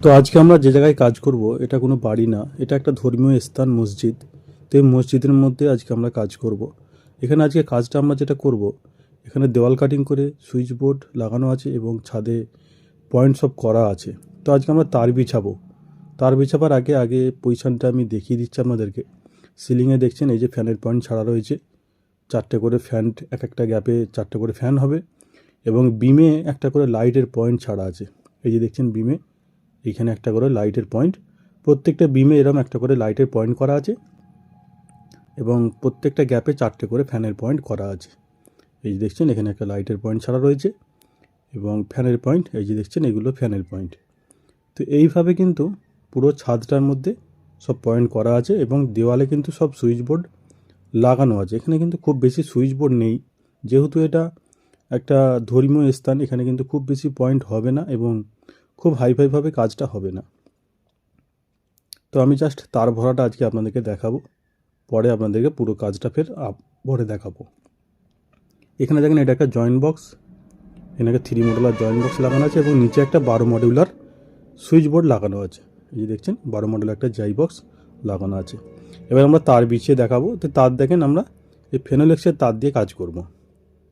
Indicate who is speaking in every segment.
Speaker 1: তো আজকে আমরা যে জায়গায় কাজ করব এটা কোনো বাড়ি না, এটা একটা ধর্মীয় স্থান, মসজিদ। তো এই মসজিদের মধ্যে আজকে আমরা কাজ করব। এখানে আজকে কাজটা আমরা যেটা করব, এখানে দেওয়াল কাটিং করে সুইচ বোর্ড লাগানো আছে এবং ছাদে পয়েন্ট সব করা আছে। তো আজকে আমরা তার বিছাবো। তার বিছাবার আগে আগে পজিশনটা আমি দেখিয়ে দিচ্ছি আপনাদেরকে। সিলিংয়ে দেখছেন এই যে ফ্যানের পয়েন্ট ছাড়া রয়েছে, চারটে করে ফ্যান, এক একটা গ্যাপে চারটে করে ফ্যান হবে এবং বিমে একটা করে লাইটের পয়েন্ট ছাড়া আছে। এই যে দেখছেন বিমে এইখানে একটা করে লাইটের পয়েন্ট, প্রত্যেকটা বিমে এরকম একটা করে লাইটের পয়েন্ট করা আছে এবং প্রত্যেকটা গ্যাপে চারটে করে ফ্যানের পয়েন্ট করা আছে। এই যে দেখছেন এখানে একটা লাইটের পয়েন্ট ছাড়া রয়েছে এবং ফ্যানের পয়েন্ট, এই যে দেখছেন এগুলো ফ্যানের পয়েন্ট। তো এইভাবে কিন্তু পুরো ছাদটার মধ্যে সব পয়েন্ট করা আছে এবং দেওয়ালে কিন্তু সব সুইচ বোর্ড লাগানো আছে। এখানে কিন্তু খুব বেশি সুইচ বোর্ড নেই, যেহেতু এটা একটা ধর্মীয় স্থান, এখানে কিন্তু খুব বেশি পয়েন্ট হবে না এবং খুব হাইফাইভাবে কাজটা হবে না। তো আমি জাস্ট তার ভরাটা আজকে আপনাদেরকে দেখাবো, পরে আপনাদেরকে পুরো কাজটা ফের ভরে দেখাবো। এখানে দেখেন এটা একটা জয়েন্ট বক্স, এখানে 3 মডুলার জয়েন্ট বক্স লাগানো আছে এবং নিচে একটা 12 মডুলার সুইচ বোর্ড লাগানো আছে। এই যে দেখছেন 12 মডুলার একটা জাই বক্স লাগানো আছে। এবার আমরা তার বিছিয়ে দেখাবো। তো তার দেখেন আমরা এই ফেনোলেক্সের তার দিয়ে কাজ করব,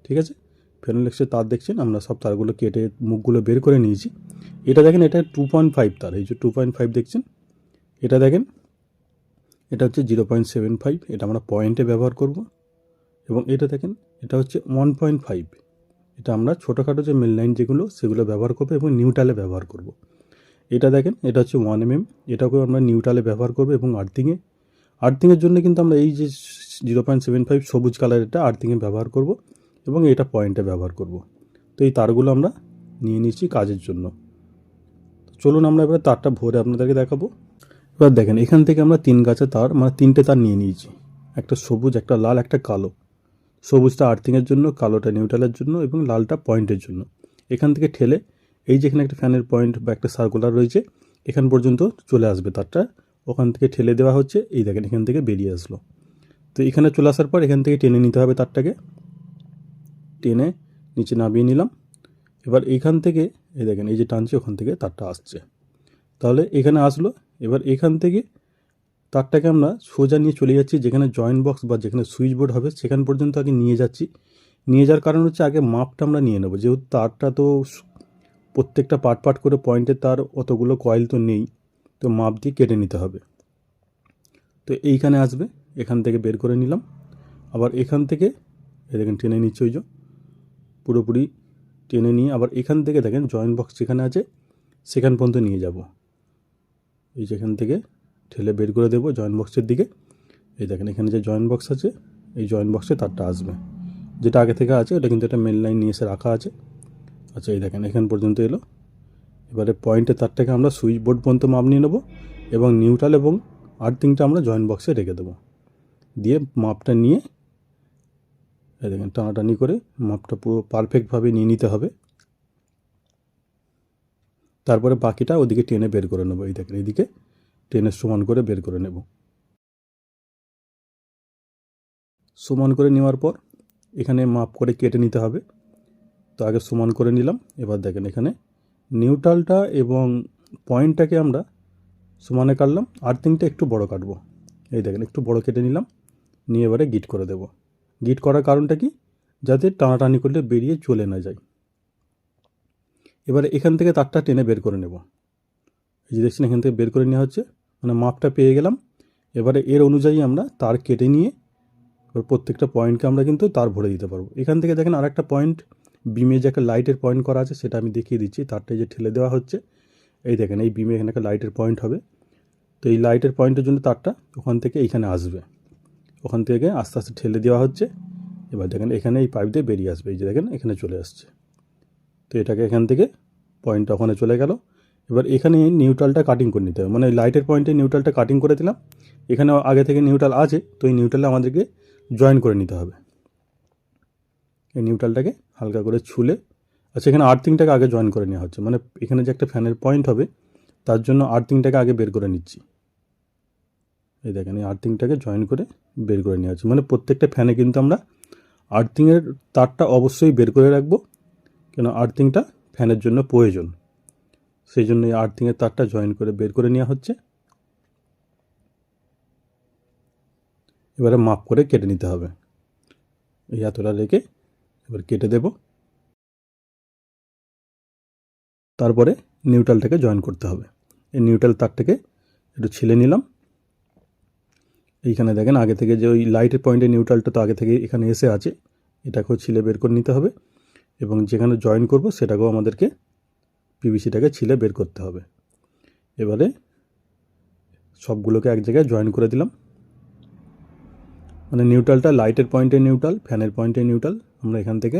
Speaker 1: ঠিক আছে। ফেনোলেক্সের তার দেখছেন, আমরা সব তারগুলো কেটে মুখগুলো বের করে নিয়েছি। এটা দেখেন এটা 2.5 তার, এই যে 2.5 দেখছেন। এটা দেখেন এটা হচ্ছে 0.75, এটা আমরা পয়েন্টে ব্যবহার করব। এবং এটা দেখেন এটা হচ্ছে 1.5, এটা আমরা ছোটোখাটো যে মেল লাইন যেগুলো সেগুলো ব্যবহার করবো এবং নিউট্রালে ব্যবহার করব। এটা দেখেন এটা হচ্ছে 1 mm, এটাকেও আমরা নিউট্রালে ব্যবহার করবো এবং আর্থিংয়ের জন্য কিন্তু আমরা এই যে 0.75 সবুজ কালার এটা আর্থিংয়ে ব্যবহার করব এবং এটা পয়েন্টে ব্যবহার করব। তো এই তারগুলো আমরা নিয়ে নিচ্ছি কাজের জন্য। চলুন আমরা এবার তারটা ভরে আপনাদেরকে দেখাবো। এবার দেখেন এখান থেকে আমরা 3 গাছা তার, মানে 3টে তার নিয়ে নিয়েছি, একটা সবুজ, একটা লাল, একটা কালো। সবুজটা আর্থিংয়ের জন্য, কালোটা নিউট্রালের জন্য এবং লালটা পয়েন্টের জন্য। এখান থেকে ঠেলে এই যেখানে একটা ফ্যানের পয়েন্ট বা একটা সার্কুলার রয়েছে এখান পর্যন্ত চলে আসবে তারটা, ওখান থেকে ঠেলে দেওয়া হচ্ছে। এই দেখেন এখান থেকে বেরিয়ে আসলো। তো এখানে চলে আসার পর এখান থেকে টেনে নিতে হবে তারটাকে, টেনে নিচে নামিয়ে নিলাম। এবার এইখান থেকে এই দেখেন এই যে টানছি ওখান থেকে তারটা আসছে, তাহলে এখানে আসলো। এবার এখান থেকে তারটাকে আমরা সোজা নিয়ে চলে যাচ্ছি যেখানে জয়েন্ট বক্স বা যেখানে সুইচ বোর্ড হবে সেখান পর্যন্ত আগে নিয়ে যাচ্ছি। নিয়ে যাওয়ার কারণ হচ্ছে আগে মাপটা আমরা নিয়ে নেবো, যেহেতু তারটা তো প্রত্যেকটা পার্ট করে পয়েন্টের তার অতগুলো কয়েল তো নেই, তো মাপ দিয়ে কেটে নিতে হবে। তো এইখানে আসবে, এখান থেকে বের করে নিলাম। আবার এখান থেকে এই দেখেন টেনে নিচ্ছে, ওই যে পুরোপুরি টেনে নিয়ে আবার এখান থেকে দেখেন জয়েন্ট বক্স যেখানে আছে সেখান পর্যন্ত নিয়ে যাব। এই যেখান থেকে ঠেলে বের করে দেবো জয়েন্ট বক্সের দিকে। এই দেখেন এখানে যে জয়েন্ট বক্স আছে এই জয়েন্ট বক্সে তারটা আসবে, যেটা আগে থেকে আছে ওটা কিন্তু একটা মেন লাইন নিয়ে এসে রাখা আছে। আচ্ছা এই দেখেন এখান পর্যন্ত এলো। এবারে পয়েন্টের তারটাকে আমরা সুইচ বোর্ড পর্যন্ত মাপ নিয়ে নেবো এবং নিউট্রাল এবং আর্থিংটা আমরা জয়েন্ট বক্সে রেখে দেবো। দিয়ে মাপটা নিয়ে এই দেখেন টানাটানি করে মাপটা পুরো পারফেক্টভাবে নিয়ে নিতে হবে। তারপরে বাকিটা ওদিকে টেনে বের করে নেবো। এই দেখেন এইদিকে টেনে সমান করে বের করে নেব। সমান করে নেওয়ার পর এখানে মাপ করে কেটে নিতে হবে। তো আগে সমান করে নিলাম। এবার দেখেন এখানে নিউট্রালটা এবং পয়েন্টটাকে আমরা সমানে কাটলাম, আর্থিংটা একটু বড় কাটবো। এই দেখেন একটু বড় কেটে নিলাম, নিয়ে এবারে গিট করে দেব। গিট করার কারণটা কি, যাতে টানাটানি করলে বেরিয়ে চলে না যায়। এবারে এখান থেকে তারটা টেনে বের করে নেব। এই যে দেখছেন এখান থেকে বের করে নেওয়া হচ্ছে, মানে মাপটা পেয়ে গেলাম। এবারে এর অনুযায়ী আমরা তার কেটে নিয়ে এবার প্রত্যেকটা পয়েন্টকে আমরা কিন্তু তার ভরে দিতে পারবো। এখান থেকে দেখেন আর একটা পয়েন্ট বিমে যে একটা লাইটের পয়েন্ট করা আছে সেটা আমি দেখিয়ে দিচ্ছি। তারটা যে ঠেলে দেওয়া হচ্ছে, এই দেখেন এই বিমে এখানে একটা লাইটের পয়েন্ট হবে। তো এই লাইটের পয়েন্টের জন্য তারটা ওখান থেকে এইখানে আসবে, ওখান থেকে আস্তে আস্তে ঠেলে দেওয়া হচ্ছে। এবার দেখেন এখানে এই পাইপ দিয়ে বেরিয়ে আসবে, এই যে দেখেন এখানে চলে আসছে। তো এটাকে এখান থেকে পয়েন্টটা ওখানে চলে গেল। এবার এখানে নিউট্রালটা কাটিং করে নিতে হবে, মানে লাইটের পয়েন্টে নিউট্রালটা কাটিং করে দিলাম। এখানে আগে থেকে নিউট্রাল আছে, তো এই নিউট্রালে আমাদেরকে জয়েন করে নিতে হবে। এই নিউট্রালটাকে হালকা করে ছুলে, আচ্ছা এখানে আর্থিংটাকে আগে জয়েন করে নেওয়া হচ্ছে, মানে এখানে যে একটা ফ্যানের পয়েন্ট হবে তার জন্য আর্থিংটাকে আগে বের করে নিচ্ছি। এই দেখেন এই আর্থিংটাকে জয়েন করে বের করে নেওয়া হচ্ছে, মানে প্রত্যেকটা ফ্যানে কিন্তু আমরা আর্থিংয়ের তারটা অবশ্যই বের করে রাখবো, কেন আর্থিংটা ফ্যানের জন্য প্রয়োজন। সেই জন্য এই আর্থিংয়ের তারটা জয়েন করে বের করে নেওয়া হচ্ছে। এবারে মাপ করে কেটে নিতে হবে। এই এতটা রেখে এবার কেটে দেব। তারপরে নিউট্রালটাকে জয়েন করতে হবে। এই নিউট্রাল তারটাকে একটু ছিলে নিলাম। এইখানে দেখেন আগে থেকে যে ওই লাইটের পয়েন্টে নিউট্রালটা তো আগে থেকে এখানে এসে আছে, এটাকেও ছিলে বের করে নিতে হবে এবং যেখানে জয়েন করব সেটাকেও আমাদেরকে পিভিসিটাকে ছিলে বের করতে হবে। এবারে সবগুলোকে এক জায়গায় জয়েন করে দিলাম। মানে নিউট্রালটা লাইটের পয়েন্টে নিউট্রাল, ফ্যানের পয়েন্টে নিউট্রাল, আমরা এখান থেকে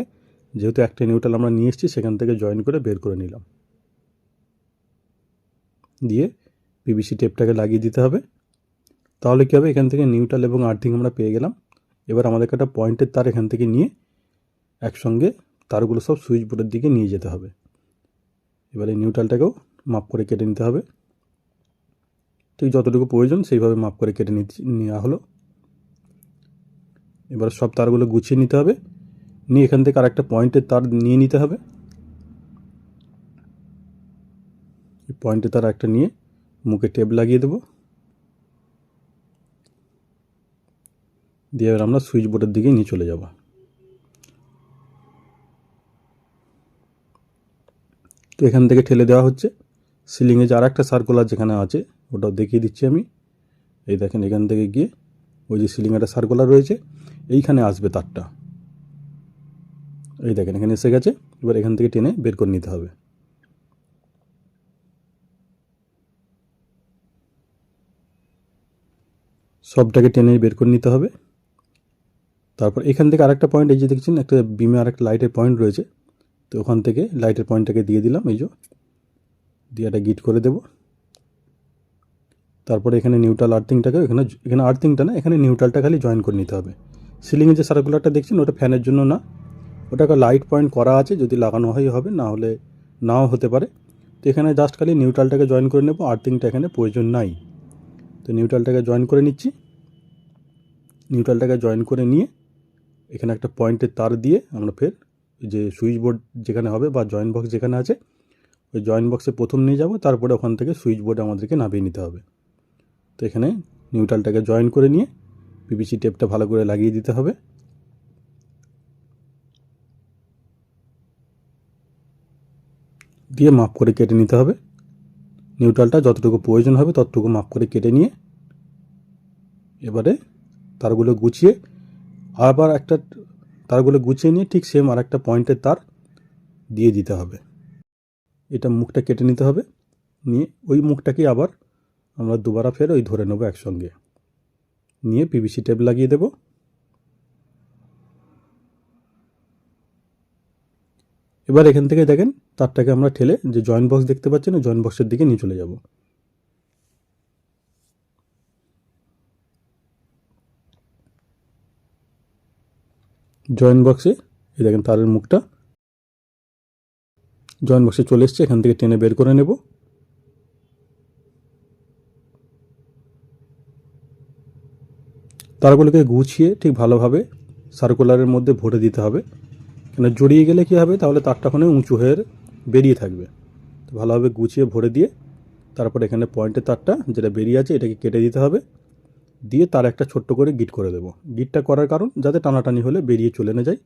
Speaker 1: যেহেতু একটা নিউট্রাল আমরা নিয়ে এসেছি সেখান থেকে জয়েন করে বের করে নিলাম। দিয়ে পিভিসি টেপটাকে লাগিয়ে দিতে হবে। তাহলে কী হবে, এখান থেকে নিউট্রাল এবং আর্থিং আমরা পেয়ে গেলাম। এবার আমাদেরকে একটা পয়েন্টের তার এখান থেকে নিয়ে একসঙ্গে তারগুলো সব সুইচ বোর্ডের দিকে নিয়ে যেতে হবে। এবার এই নিউট্রালটাকেও মাপ করে কেটে নিতে হবে। ঠিক যতটুকু প্রয়োজন সেইভাবে মাপ করে কেটে নেওয়া হলো। এবার সব তারগুলো গুছিয়ে নিতে হবে, নিয়ে এখান থেকে আরেকটা পয়েন্টের তার নিয়ে নিতে হবে। এই পয়েন্টের তার একটা নিয়ে মুখে টেপ লাগিয়ে দেবো। দিয়ে এবার আমরা সুইচ বোর্ডের দিকে নিয়ে চলে যাব। তো এখান থেকে ঠেলে দেওয়া হচ্ছে। সিলিংয়ে যে আর একটা সার্কুলার যেখানে আছে ওটাও দেখিয়ে দিচ্ছি আমি। এই দেখেন এখান থেকে গিয়ে ওই যে সিলিংয়ে একটা সার্কুলার রয়েছে এইখানে আসবে তারটা। এই দেখেন এখানে এসে গেছে। এবার এখান থেকে টেনে বের করে নিতে হবে। সবটাকে টেনে বের করে নিতে হবে। তারপর এখান থেকে আরেকটা পয়েন্ট, এই যে দেখছেন একটা বিমে আরেকটা লাইটের পয়েন্ট রয়েছে, তো ওখান থেকে লাইটের পয়েন্টটাকে দিয়ে দিলাম। এই যে দিয়ে একটা গিট করে দেব। তারপরে এখানে নিউট্রাল আর্থিংটাকে এখানে আর্থিংটা না, এখানে নিউট্রালটা খালি জয়েন করে নিতে হবে। সিলিংয়ে যে সার্কুলারটা দেখছেন ওটা ফ্যানের জন্য না, ওটাকে লাইট পয়েন্ট করা আছে, যদি লাগানো হয় হবে, না হলে নাও হতে পারে। তো এখানে জাস্ট খালি নিউট্রালটাকে জয়েন করে নেব, আর্থিংটা এখানে প্রয়োজন নাই। তো নিউট্রালটাকে জয়েন করে নিচ্ছি। নিউট্রালটাকে জয়েন করে নিয়ে এখানে একটা পয়েন্টের তার দিয়ে আমরা ফের যে সুইচ বোর্ড যেখানে হবে বা জয়েন্ট বক্স যেখানে আছে ওই জয়েন্ট বক্সে প্রথম নিয়ে যাব, তারপরে ওখান থেকে সুইচ বোর্ডে আমাদেরকে নামিয়ে নিতে হবে। তো এখানে নিউট্রালটাকে জয়েন করে নিয়ে পিভিসি টেপটা ভালো করে লাগিয়ে দিতে হবে। দিয়ে মাপ করে কেটে নিতে হবে। নিউট্রালটা যতটুকু প্রয়োজন হবে ততটুকু মাপ করে কেটে নিয়ে এবারে তারগুলো গুছিয়ে নিয়ে ঠিক সেম আর একটা পয়েন্টের তার দিয়ে দিতে হবে। এটা মুখটা কেটে নিতে হবে। নিয়ে ওই মুখটাকে আবার আমরা দুবারা ফের ওই ধরে নেবো একসঙ্গে। নিয়ে পিভিসি টেপ লাগিয়ে দেব। এবার এখান থেকে দেখেন তারটাকে আমরা ঠেলে যে জয়েন্ট বক্স দেখতে পাচ্ছেন ওই জয়েন্ট বক্সের দিকে নিয়ে চলে যাব। জয়েন্ট বক্সে এই দেখেন তারের মুখটা জয়েন্ট বক্সে চলে এসছে, এখান থেকে টেনে বের করে নেব। তারগুলোকে গুছিয়ে ঠিক ভালোভাবে সার্কুলারের মধ্যে ভরে দিতে হবে, কেন জড়িয়ে গেলে কী হবে, তাহলে তারটা ওখানে উঁচু হয়ে বেরিয়ে থাকবে। তো ভালোভাবে গুছিয়ে ভরে দিয়ে তারপর এখানে পয়েন্টের তারটা যেটা বেরিয়ে আছে এটাকে কেটে দিতে হবে। দিয়ে তার একটা ছোট্ট করে গিট করে দেবো। গিটটা করার কারণ যাতে টানাটানি হলে বেরিয়ে চলে না যায়।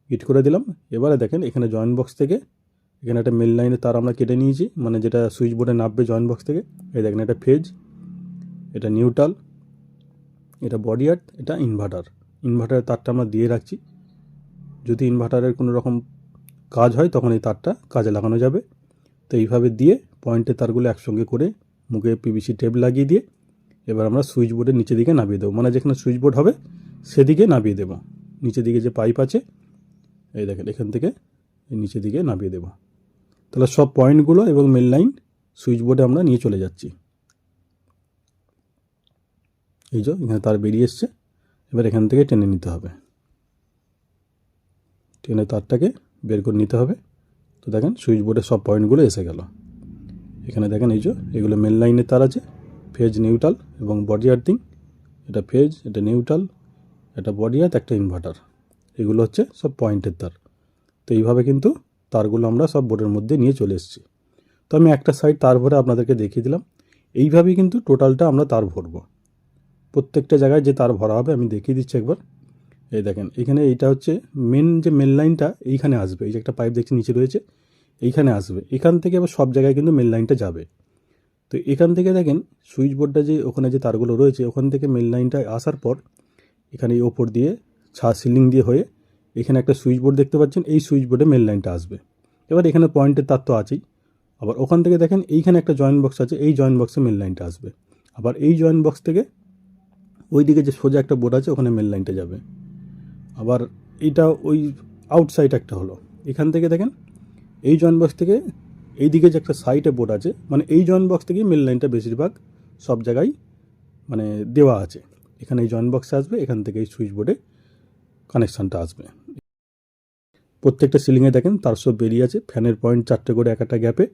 Speaker 1: গিট করে দিলাম। এবারে দেখেন এখানে জয়েন্ট বক্স থেকে এখানে একটা মেল লাইনে তার আমরা কেটে নিয়েছি, মানে যেটা সুইচ বোর্ডে নামবে জয়েন্ট বক্স থেকে। এই দেখেন এটা ফেজ, এটা নিউট্রাল, এটা বডি আর্থ, এটা ইনভার্টারের তারটা আমরা দিয়ে রাখছি। যদি ইনভার্টারের কোনো রকম কাজ হয় তখন এই তারটা কাজে লাগানো যাবে। তো এইভাবে দিয়ে পয়েন্টের তারগুলো একসঙ্গে করে মুখে পিভিসি টেপ লাগিয়ে দিয়ে এবার আমরা সুইচ বোর্ডের নিচের দিকে নামিয়ে দেবো, মানে যেখানে সুইচ বোর্ড হবে সেদিকে নামিয়ে দেবো। নিচের দিকে যে পাইপ আছে এই দেখেন এখান থেকে এই নিচের দিকে নামিয়ে দেবো। তাহলে সব পয়েন্টগুলো এবং মেল লাইন সুইচ বোর্ডে আমরা নিয়ে চলে যাচ্ছি। এই যে এখানে তার বেরিয়ে এসছে। এবার এখান থেকে টেনে নিতে হবে, টেনে তারটাকে বের করে নিতে হবে। তো দেখেন সুইচ বোর্ডের সব পয়েন্টগুলো এসে গেল। এখানে দেখেন এই যে এগুলো মেন লাইনের তার আছে, ফেজ, নিউট্রাল এবং বডি আর্থিং। এটা ফেজ, এটা নিউট্রাল, এটা বডি আর্থ, একটা ইনভার্টার। এগুলো হচ্ছে সব পয়েন্টের তার। তো এইভাবে কিন্তু তারগুলো আমরা সব বোর্ডের মধ্যে নিয়ে চলে এসেছি। তো তো আমি একটা সাইড তার ভরে আপনাদেরকে দেখিয়ে দিলাম। এইভাবেই কিন্তু টোটালটা আমরা তার ভরবো। প্রত্যেকটা জায়গায় যে তার ভরা হবে আমি দেখিয়ে দিচ্ছি একবার। এই দেখেন এখানে এইটা হচ্ছে মেন লাইনটা এইখানে আসবে। এই যে একটা পাইপ দেখছি নিচে রয়েছে, এইখানে আসবে। এখান থেকে আবার সব জায়গায় কিন্তু মেন লাইনটা যাবে। তো এখান থেকে দেখেন সুইচ বোর্ডটা যে ওখানে যে তারগুলো রয়েছে, ওখান থেকে মেন লাইনটা আসার পর এখানে এই ওপর দিয়ে সিলিং দিয়ে হয়ে এখানে একটা সুইচ বোর্ড দেখতে পাচ্ছেন, এই সুইচ বোর্ডে মেন লাইনটা আসবে। এবার এখানে পয়েন্টের তার তো আছেই, আবার ওখান থেকে দেখেন এইখানে একটা জয়েন্ট বক্স আছে, এই জয়েন্ট বক্সে মেন লাইনটা আসবে। আবার এই জয়েন্ট বক্স থেকে ওইদিকে যে সোজা একটা বোর্ড আছে ওখানে মেন লাইনটা যাবে। আবার এইটা ওই আউটসাইড একটা হলো, এখান থেকে দেখেন এই জয়েন্ট বক্স থেকে এইদিকে যে একটা সাইডে বোর্ড আছে, মানে এই জয়েন্ট বক্স থেকেই মেন লাইনটা বেশিরভাগ সব জায়গায় মানে দেওয়া আছে। এখানে এই জয়েন্ট বক্সে আসবে, এখান থেকে এই সুইচ বোর্ডে কানেকশানটা আসবে। প্রত্যেকটা সিলিংয়ে দেখেন তার সব বেরিয়ে আছে, ফ্যানের পয়েন্ট 4টে করে এক একটা গ্যাপে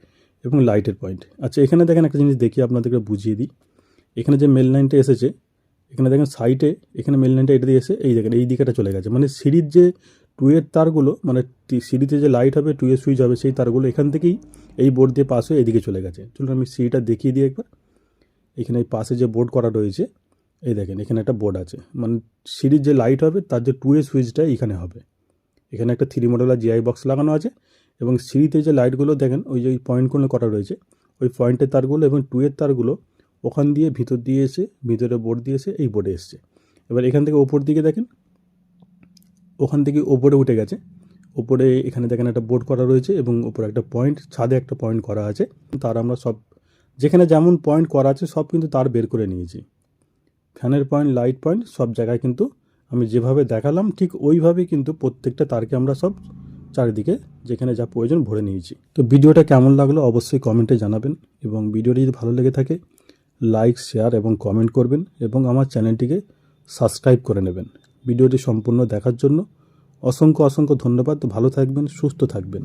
Speaker 1: এবং লাইটের পয়েন্ট। আচ্ছা এখানে দেখেন একটা জিনিস দেখি আপনাদেরকে বুঝিয়ে দিই। এখানে যে মেন লাইনটা এসেছে, এখানে দেখেন সাইডে এখানে মেন লাইনটা এটা দিয়ে এসে এই দেখেন এই দিকেটা চলে গেছে। মানে সিঁড়ির যে 2-এর তারগুলো, মানে সিঁড়িতে যে লাইট হবে 2-এর সুইচ হবে, সেই তারগুলো এখান থেকেই এই বোর্ড দিয়ে পাস হয়ে এদিকে চলে গেছে। চলুন আমি সিঁড়িটা দেখিয়ে দিই একবার। এখানে এই পাশে যে বোর্ড করা রয়েছে, এই দেখেন এখানে একটা বোর্ড আছে, মানে সিঁড়ির যে লাইট হবে তার যে 2-এর সুইচটা এখানে হবে। এখানে একটা 3 মডেলার জিআই বক্স লাগানো আছে এবং সিঁড়িতে যে লাইটগুলো দেখেন ওই যে পয়েন্টগুলো করা রয়েছে, ওই পয়েন্টের তারগুলো এবং 2-এর তারগুলো ওখান দিয়ে ভিতর দিয়ে এসে ভিতরে বোর্ড দিয়ে এসে এই বোর্ডে এসছে। এবার এখান থেকে ওপর দিকে দেখেন, ওখান থেকে ওপরে উঠে গেছে। ওপরে এখানে দেখেন একটা বোর্ড করা রয়েছে এবং ওপরে একটা পয়েন্ট, ছাদে একটা পয়েন্ট করা আছে। তার আমরা সব যেখানে যেমন পয়েন্ট করা আছে সব কিন্তু তার বের করে নিয়েছি। ফ্যানের পয়েন্ট, লাইট পয়েন্ট সব জায়গায় কিন্তু আমি যেভাবে দেখালাম ঠিক ওইভাবেই কিন্তু প্রত্যেকটা তারকে আমরা সব চারিদিকে যেখানে যা প্রয়োজন ভরে নিয়েছি। তো ভিডিওটা কেমন লাগলো অবশ্যই কমেন্টে জানাবেন, এবং ভিডিওটি যদি ভালো লেগে থাকে লাইক, শেয়ার এবং কমেন্ট করবেন, এবং আমার চ্যানেলটিকে সাবস্ক্রাইব করে নেবেন। ভিডিওটি সম্পূর্ণ দেখার জন্য অসংখ্য ধন্যবাদ। ভালো থাকবেন, সুস্থ থাকবেন।